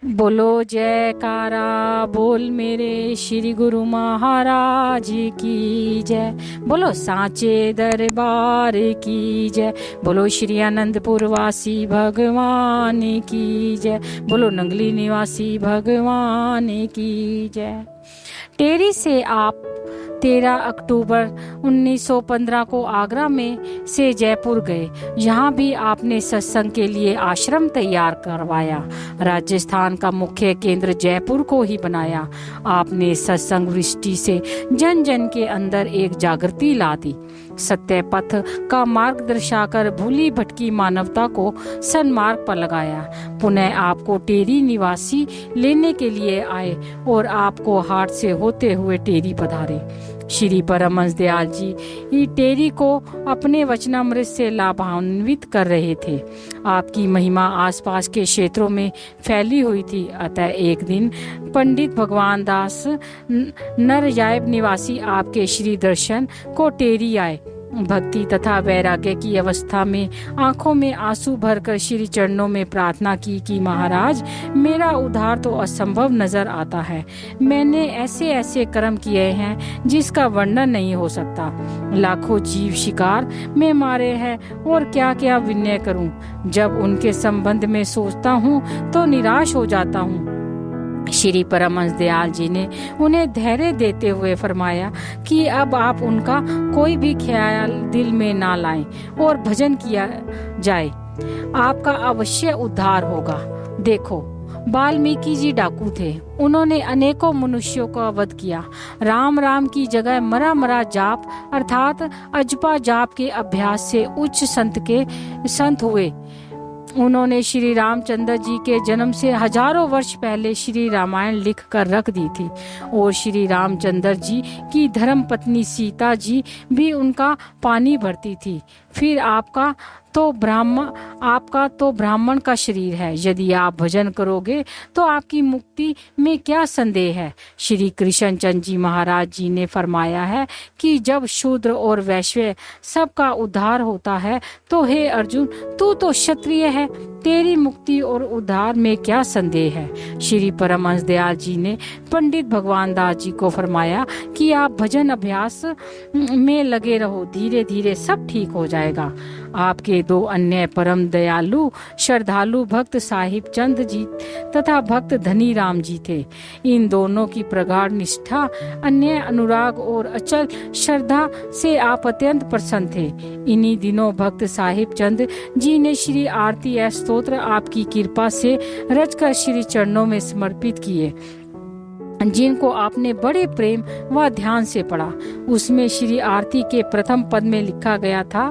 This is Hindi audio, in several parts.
बोलो जयकारा बोल मेरे श्री गुरु महाराज की जय। बोलो सांचे दरबार की जय। बोलो श्री अनंतपुर वासी भगवान की जय। बोलो नंगली निवासी भगवान की जय। टेरी से आप 13 अक्टूबर 1915 को आगरा में से जयपुर गए। यहाँ भी आपने सत्संग के लिए आश्रम तैयार करवाया। राजस्थान का मुख्य केंद्र जयपुर को ही बनाया। आपने सत्संग वृष्टि से जन जन के अंदर एक जागृति ला दी। सत्य पथ का मार्ग दर्शाकर भूली भटकी मानवता को सन्मार्ग पर लगाया। पुनः आपको टेरी निवासी लेने के लिए आए और आपको हाट से होते हुए टेरी पधारे। श्री परमहंस दयाल जी टेरी को अपने वचनामृत से लाभान्वित कर रहे थे। आपकी महिमा आसपास के क्षेत्रों में फैली हुई थी। अतः एक दिन पंडित भगवान दास नरजायब निवासी आपके श्री दर्शन को टेरी आए। भक्ति तथा वैराग्य की अवस्था में आंखों में आंसू भरकर श्री चरणों में प्रार्थना की कि महाराज, मेरा उद्धार तो असंभव नजर आता है। मैंने ऐसे ऐसे कर्म किए हैं जिसका वर्णन नहीं हो सकता। लाखों जीव शिकार में मारे हैं और क्या क्या विनय करूं। जब उनके संबंध में सोचता हूं तो निराश हो जाता हूं। श्री परमहंस दयाल जी ने उन्हें धैर्य देते हुए फरमाया कि अब आप उनका कोई भी ख्याल दिल में ना लाएं और भजन किया जाए। आपका अवश्य उद्धार होगा। देखो, वाल्मीकि जी डाकू थे। उन्होंने अनेकों मनुष्यों का वध किया। राम राम की जगह मरा मरा जाप अर्थात अजपा जाप के अभ्यास से उच्च संत हुए। उन्होंने श्री रामचंद्र जी के जन्म से हजारों वर्ष पहले श्री रामायण लिख कर रख दी थी और श्री रामचंद्र जी की धर्म पत्नी सीता जी भी उनका पानी भरती थी। फिर आपका तो ब्राह्मण का शरीर है। यदि आप भजन करोगे तो आपकी मुक्ति में क्या संदेह है। श्री कृष्ण चंद्र जी महाराज जी ने फरमाया है कि जब शूद्र और वैश्य सबका उद्धार होता है तो हे अर्जुन, तू तो क्षत्रिय है, तेरी मुक्ति और उद्धार में क्या संदेह है। श्री परमहंस दयाल जी ने पंडित भगवान दास जी को फरमाया कि आप भजन अभ्यास में लगे रहो, धीरे धीरे सब ठीक हो जाएगा। आपके दो अन्य परम दयालु श्रद्धालु भक्त साहिब चंद जी तथा भक्त धनी राम जी थे। इन दोनों की प्रगाढ़ निष्ठा, अन्य अनुराग और अचल श्रद्धा से आप अत्यंत प्रसन्न थे। इन्हीं दिनों भक्त साहिब चंद जी ने श्री आरती स्तोत्र आपकी कृपा से रचकर श्री चरणों में समर्पित किए, जिनको आपने बड़े प्रेम व ध्यान से पढ़ा। उसमें श्री आरती के प्रथम पद में लिखा गया था,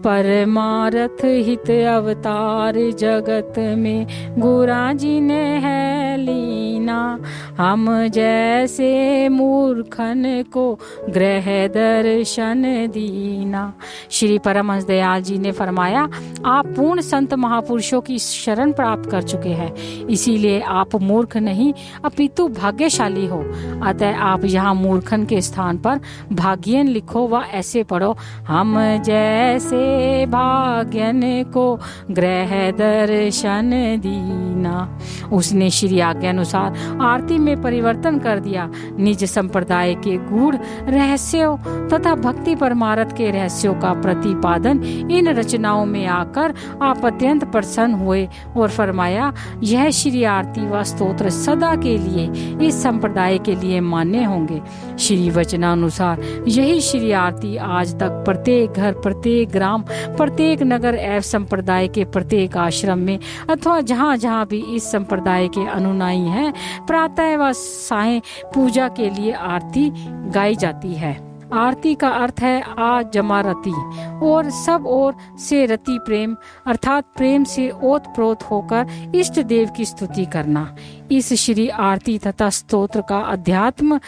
परमारथ हित अवतार जगत में गुरा जी ने है लीना, हम जैसे मूर्खन को ग्रह दर्शन दीना। श्री परमहंस दयाल जी ने फरमाया, आप पूर्ण संत महापुरुषों की शरण प्राप्त कर चुके हैं, इसीलिए आप मूर्ख नहीं अपितु भाग्यशाली हो। अतः आप यहाँ मूर्खन के स्थान पर भाग्यन लिखो व ऐसे पढ़ो, हम जैसे भाग्यन को ग्रह दर्शन दीना। उसने श्री आज्ञा अनुसार आरती में परिवर्तन कर दिया। निज संप्रदाय के गूढ़ रहस्यों तथा भक्ति परमार्थ के रहस्यों का प्रतिपादन इन रचनाओं में आकर आप अत्यंत प्रसन्न हुए और फरमाया, यह श्री आरती व स्तोत्र सदा के लिए इस संप्रदाय के लिए मान्य होंगे। श्री वचनानुसार यही श्री आरती आज तक प्रत्येक घर, प्रत्येक ग्राम, प्रत्येक नगर एवं संप्रदाय के प्रत्येक आश्रम में अथवा जहाँ जहाँ भी इस संप्रदाय के अनुयायी हैं, प्रातः व सायं पूजा के लिए आरती गाई जाती है। आरती का अर्थ है आ जमा रति और सब ओर से रति प्रेम अर्थात प्रेम से ओत प्रोत होकर इष्ट देव की स्तुति करना। इस श्री आरती तथा स्तोत्र का अध्यात्म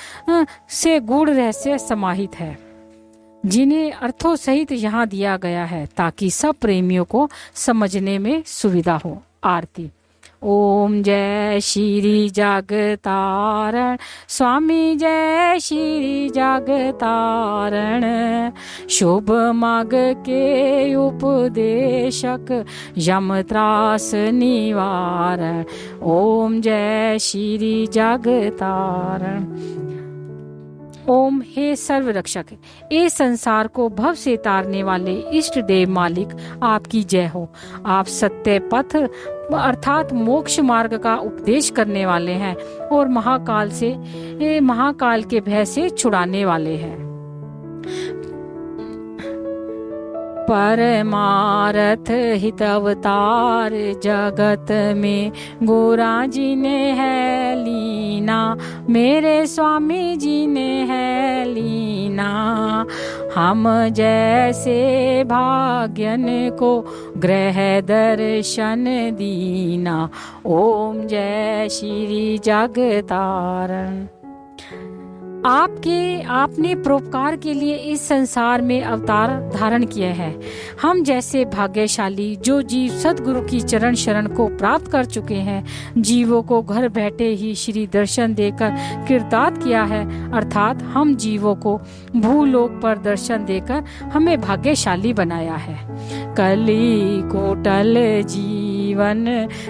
से गूढ़ रहस्य समाहित है, जिन्हें अर्थों सहित यहाँ दिया गया है ताकि सब प्रेमियों को समझने में सुविधा हो। आरती। ओम जय श्री जगतारण स्वामी जय श्री जगतारण। शुभ मार्ग के उपदेशक यम त्रास निवारण। ओम जय श्री जगतारण। ओम हे सर्व रक्षक, ए संसार को भव से तारने वाले इष्ट देव मालिक, आपकी जय हो। आप सत्य पथ अर्थात मोक्ष मार्ग का उपदेश करने वाले हैं और महाकाल के भय से छुड़ाने वाले हैं। परमारथ हित अवतार जगत में गोरा जी ने है लीना, मेरे स्वामी जी ने है लीना। हम जैसे भाग्यन को ग्रह दर्शन दीना। ओम जय श्री जगतारण। आपने परोपकार के लिए इस संसार में अवतार धारण किया है। हम जैसे भाग्यशाली जो जीव सदगुरु की चरण शरण को प्राप्त कर चुके हैं, जीवों को घर बैठे ही श्री दर्शन देकर कृतार्थ किया है। अर्थात हम जीवों को भूलोक पर दर्शन देकर हमें भाग्यशाली बनाया है। कली कोटल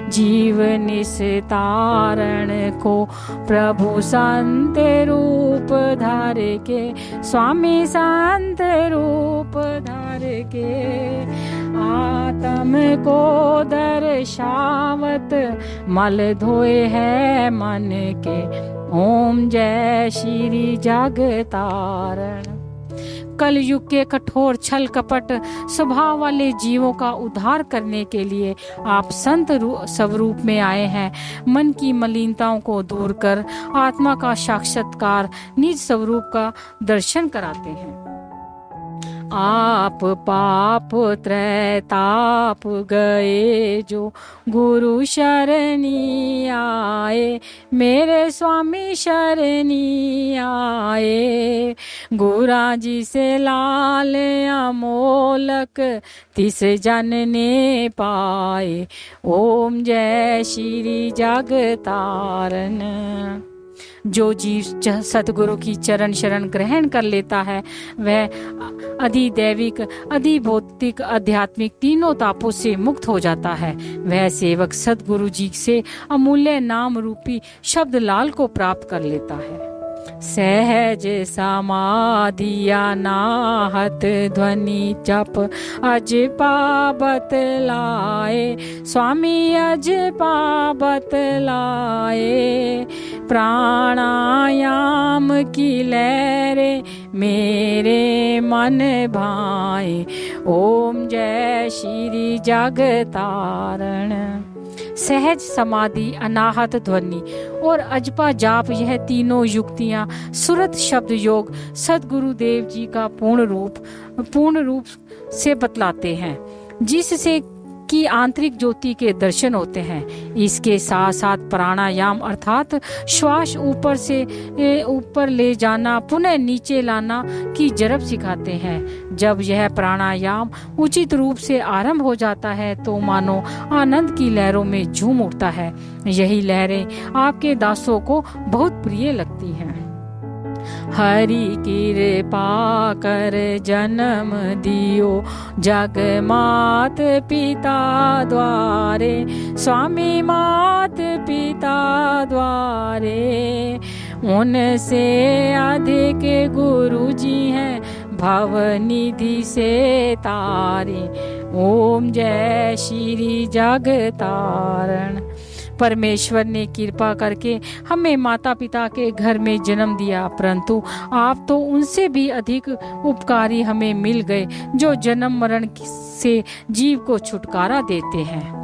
जीव निस्तारण को प्रभु संत रूप धार के, स्वामी संत रूप धार के। आत्म को दर्शावत मल धोए है मन के। ओम जय श्री जगतारण। कल युग के कठोर छल कपट स्वभाव वाले जीवों का उद्धार करने के लिए आप संत स्वरूप में आए हैं। मन की मलिनताओं को दूर कर आत्मा का साक्षात्कार निज स्वरूप का दर्शन कराते हैं। आप पाप त्रैताप गए जो गुरु शरणी आए, मेरे स्वामी शरणी आए। गुरा जी से लाल अमोलक तिस जन ने पाए। ओम जय श्री जगतारण। जो जीव सतगुरु की चरण शरण ग्रहण कर लेता है वह अधिदैविक अधिभौतिक आध्यात्मिक तीनों तापों से मुक्त हो जाता है। वह सेवक सतगुरु जी से अमूल्य नाम रूपी शब्द लाल को प्राप्त कर लेता है। सहज समाधिया नाहत ध्वनि जप अज पाबत लाए, स्वामी अज पाबत लाए। प्राणायाम की लहरे मेरे मन भाए। ओम जय श्री जगतारण। सहज समाधि, अनाहत ध्वनि और अजपा जाप, यह तीनों युक्तियां सुरत शब्द योग सदगुरु देव जी का पूर्ण रूप से बतलाते हैं, जिससे की आंतरिक ज्योति के दर्शन होते हैं। इसके साथ साथ प्राणायाम अर्थात श्वास ऊपर से ऊपर ले जाना पुनः नीचे लाना की जरब सिखाते हैं। जब यह प्राणायाम उचित रूप से आरंभ हो जाता है तो मानो आनंद की लहरों में झूम उठता है। यही लहरें आपके दासों को बहुत प्रिय लगती हैं। हरि कृपा कर जन्म दियो जग मात पिता द्वारे, स्वामी मात पिता द्वारे। उनसे अधिक गुरु जी हैं भव निधि से तारे। ओम जय श्री जगतारण। परमेश्वर ने कृपा करके हमें माता पिता के घर में जन्म दिया, परंतु आप तो उनसे भी अधिक उपकारी हमें मिल गए जो जन्म मरण से जीव को छुटकारा देते हैं।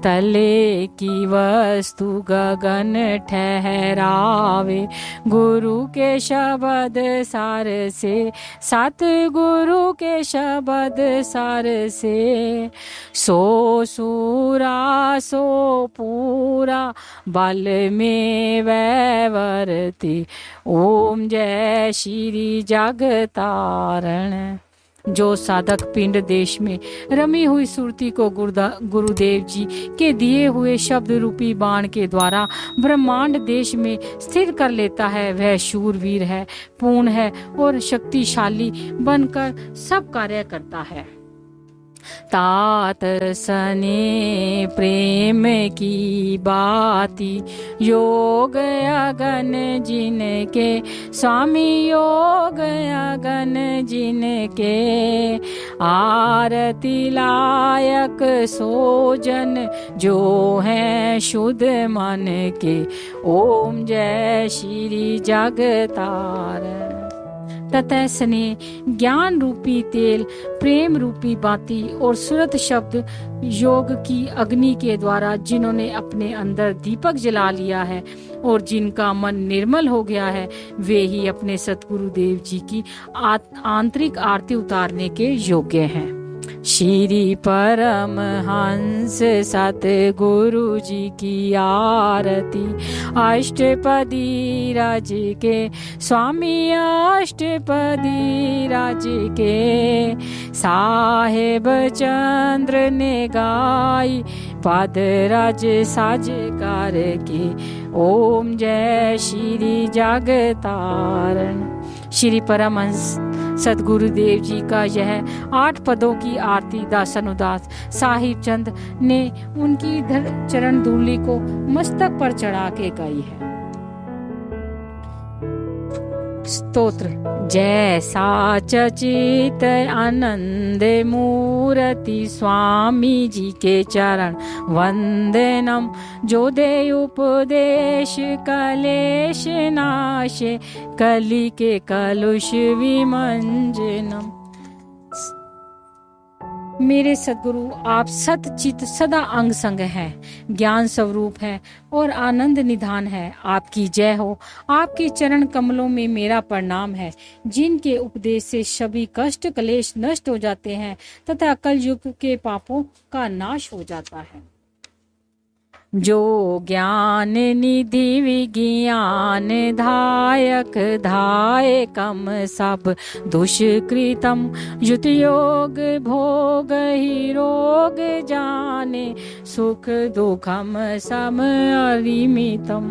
तले की वस्तु गगन ठहरावे, गुरु के शब्द सार से, सत गुरु के शब्द सार से। सो सूरा सो पूरा बल में वैवर्ती। ओम जय श्री जगतारण। जो साधक पिंड देश में रमी हुई सुरती को गुरुदेव जी के दिए हुए शब्द रूपी बाण के द्वारा ब्रह्मांड देश में स्थिर कर लेता है, वह शूरवीर है, पूर्ण है और शक्तिशाली बनकर सब कार्य करता है। तात सने प्रेम की बाती योग अगन जिनके, स्वामी योग अगन जिनके, आरती लायक सोजन जो है शुद्ध मन के, ओम जय श्री जगतारण। ततः स्नेह ज्ञान रूपी तेल, प्रेम रूपी बाती और सुरत शब्द योग की अग्नि के द्वारा जिन्होंने अपने अंदर दीपक जला लिया है और जिनका मन निर्मल हो गया है, वे ही अपने सतगुरु देव जी की आंतरिक आरती उतारने के योग्य हैं। श्री परमहंस सतगुरु जी की आरती, अष्टपदी राज के स्वामी अष्टपदी राज के, साहेब चंद्र ने गाई पद राज साजकार के, ओम जय श्री जगतारण। श्री परमहंस सतगुरुदेव जी का यह 8 पदों की आरती दासनुदास साहिब चंद ने उनकी चरण धूलि को मस्तक पर चढ़ा के गाई है। स्तोत्र। जैसा चचित आनंद मूर्ति स्वामी जी के चरण वंदनम, जो दे उपदेश कलेश नाशे, कली के कलुष विमंजनम। मेरे सद्गुरु आप सत चित सदा अंग संग हैं, ज्ञान स्वरूप है और आनंद निधान है। आपकी जय हो। आपके चरण कमलों में मेरा प्रणाम है, जिनके उपदेश से सभी कष्ट कलेश नष्ट हो जाते हैं तथा कलयुग के पापों का नाश हो जाता है। जो ज्ञान निधि विज्ञान धायक धाय कम सब दुष्कृतम, युत योग भोग ही रोग जाने, सुख दुखम सम अरिमितम।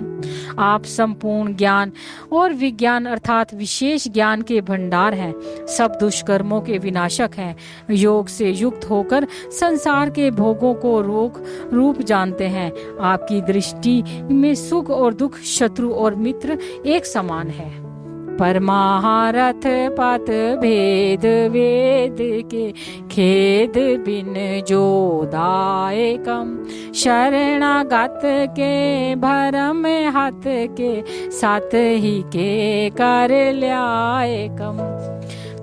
आप संपूर्ण ज्ञान और विज्ञान अर्थात विशेष ज्ञान के भंडार हैं, सब दुष्कर्मों के विनाशक हैं, योग से युक्त होकर संसार के भोगों को रोग रूप जानते हैं। आपकी दृष्टि में सुख और दुख, शत्रु और मित्र एक समान है। परमारथ पथ भेद वेद के, खेद बिन जो दाए कम, शरणागत के भरम हत के, साथ ही के कर ल्याए कम।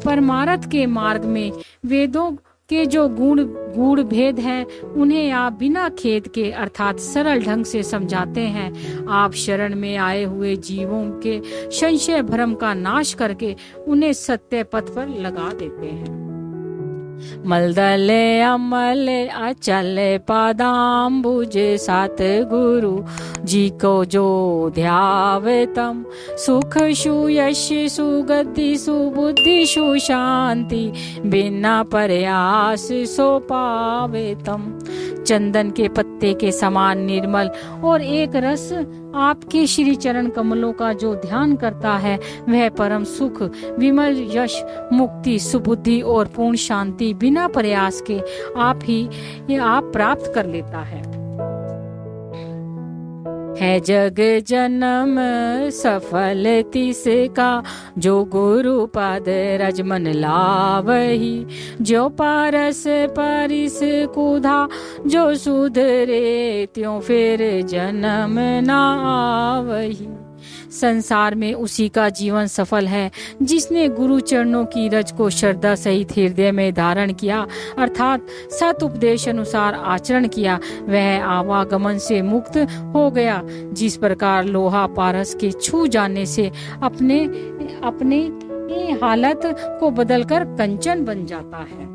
परमारथ के मार्ग में वेदों के जो गूढ़ भेद हैं, उन्हें आप बिना खेद के अर्थात सरल ढंग से समझाते हैं। आप शरण में आए हुए जीवों के संशय भ्रम का नाश करके उन्हें सत्य पथ पर लगा देते हैं। मलदल अमल अचल पादाम्बुज सतगुरु जी को जो ध्यावतम, सुख सुयश सुगति सुबुद्धि सुशांति, बिना प्रयास सो पावेतम। चंदन के पत्ते के समान निर्मल और एक रस आपके श्री चरण कमलों का जो ध्यान करता है, वह परम सुख, विमल यश, मुक्ति, सुबुद्धि और पूर्ण शांति बिना प्रयास के आप प्राप्त कर लेता है। जग जन्म सफल तिसका, जो गुरु पद रजमन लावही, जो पारस परिस कुधा, जो सुधरे त्यों फिर जन्म ना आवही। संसार में उसी का जीवन सफल है जिसने गुरु चरणों की रज को श्रद्धा सहित हृदय में धारण किया अर्थात सत उपदेश अनुसार आचरण किया। वह आवागमन से मुक्त हो गया। जिस प्रकार लोहा पारस के छू जाने से अपने हालत को बदलकर कंचन बन जाता है।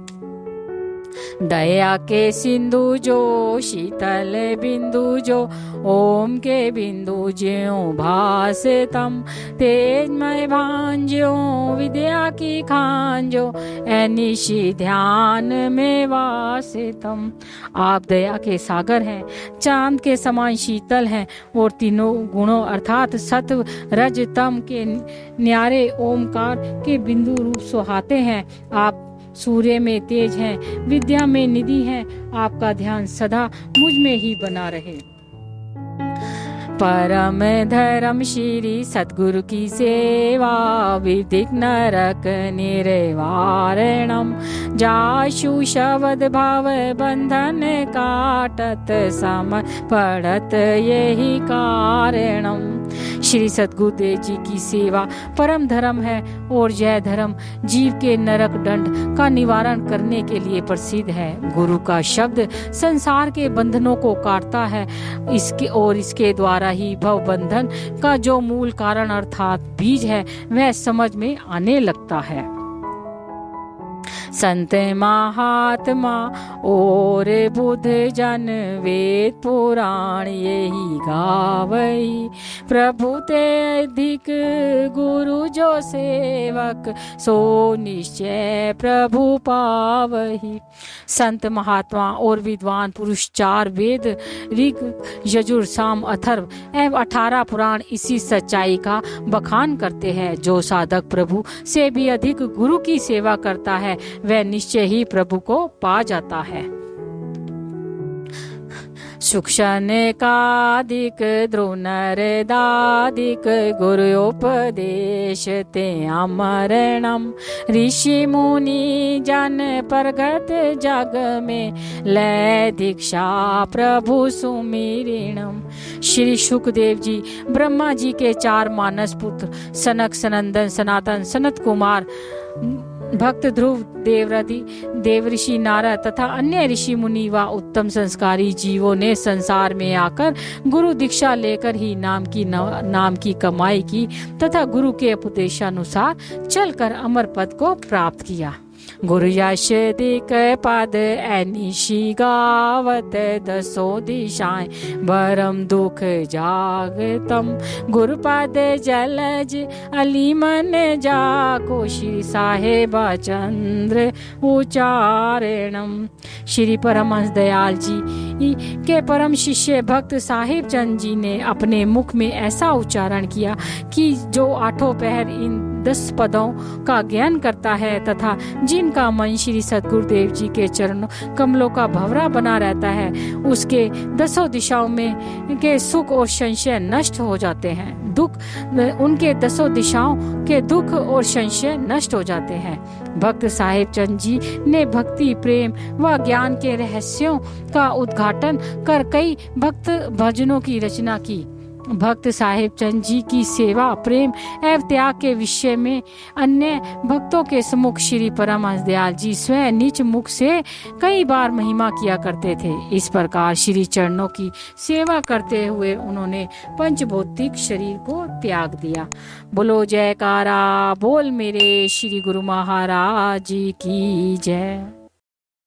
दया के सिंधु जो शीतल बिंदु जो, ओम के बिंदु ज्यों भासे तम, तेजमय भान ज्यों विद्या की खान जो, ऐनिशी ध्यान में वासे तम। आप दया के सागर हैं, चांद के समान शीतल हैं और तीनों गुणों अर्थात सत्व रज तम के न्यारे ओमकार के बिंदु रूप सुहाते हैं। आप सूर्य में तेज हैं, विद्या में निधि हैं, आपका ध्यान सदा मुझ में ही बना रहे। परम धर्म श्री सतगुरु की सेवा, विधिक नरक निर्वारणम, जाशु शब्द भाव बंधन काटत सम पड़त यही कारणम। श्री सतगुरुदेव जी की सेवा परम धर्म है और यह धर्म जीव के नरक दंड का निवारण करने के लिए प्रसिद्ध है। गुरु का शब्द संसार के बंधनों को काटता है, इसके द्वारा ही भव बंधन का जो मूल कारण अर्थात बीज है वह समझ में आने लगता है। संत महात्मा और बुद्ध जन वेद पुराण यही गावई, प्रभु ते अधिक गुरु जो सेवक, सो निश्चय प्रभु पावही। संत महात्मा और विद्वान पुरुष चार वेद ऋग यजुर साम अथर्व एवं 18 पुराण इसी सच्चाई का बखान करते हैं। जो साधक प्रभु से भी अधिक गुरु की सेवा करता है वह निश्चय ही प्रभु को पा जाता है। सुक्षण कादिक ध्रुव नरदादिक, गुरुपदेश ते अमरणम, ऋषि मुनि जन प्रगट जग में, लय दीक्षा प्रभु सुमिरणम। श्री सुखदेव जी ब्रह्मा जी के 4 मानस पुत्र सनक, सनंदन, सनातन, सनत कुमार, भक्त ध्रुव, देवरति, देवऋषि नारद तथा अन्य ऋषि मुनि व उत्तम संस्कारी जीवों ने संसार में आकर गुरु दीक्षा लेकर ही नाम की कमाई की तथा गुरु के उपदेशानुसार चलकर अमर पद को प्राप्त किया। गुरु यश दिक पद ऐनिशी गावत, दसो दिशाएं बरम दुख जागतम, गुरु पद जलज अलीमन जाको, श्री साहेबा चंद्र उच्चारणम। श्री परमहंस दयाल जी के परम शिष्य भक्त साहिब चंद जी ने अपने मुख में ऐसा उच्चारण किया कि जो 8 पहर इन 10 पदों का ज्ञान करता है तथा जिनका मन श्री सतगुरुदेव जी के चरणों कमलों का भंवरा बना रहता है, उसके 10 दिशाओं में के सुख और संशय नष्ट हो जाते हैं। उनके 10 दिशाओं के दुख और संशय नष्ट हो जाते हैं। भक्त साहिब चंद जी ने भक्ति, प्रेम व ज्ञान के रहस्यों का उद्घाटन कर कई भक्त भजनों की रचना की। भक्त साहिब चंद जी की सेवा, प्रेम एवं त्याग के विषय में अन्य भक्तों के सम्मुख श्री परमहंस दयाल जी स्वयं निज मुख से कई बार महिमा किया करते थे। इस प्रकार श्री चरणों की सेवा करते हुए उन्होंने पंचभौतिक शरीर को त्याग दिया। बोलो जयकारा बोल मेरे श्री गुरु महाराज जी की जय।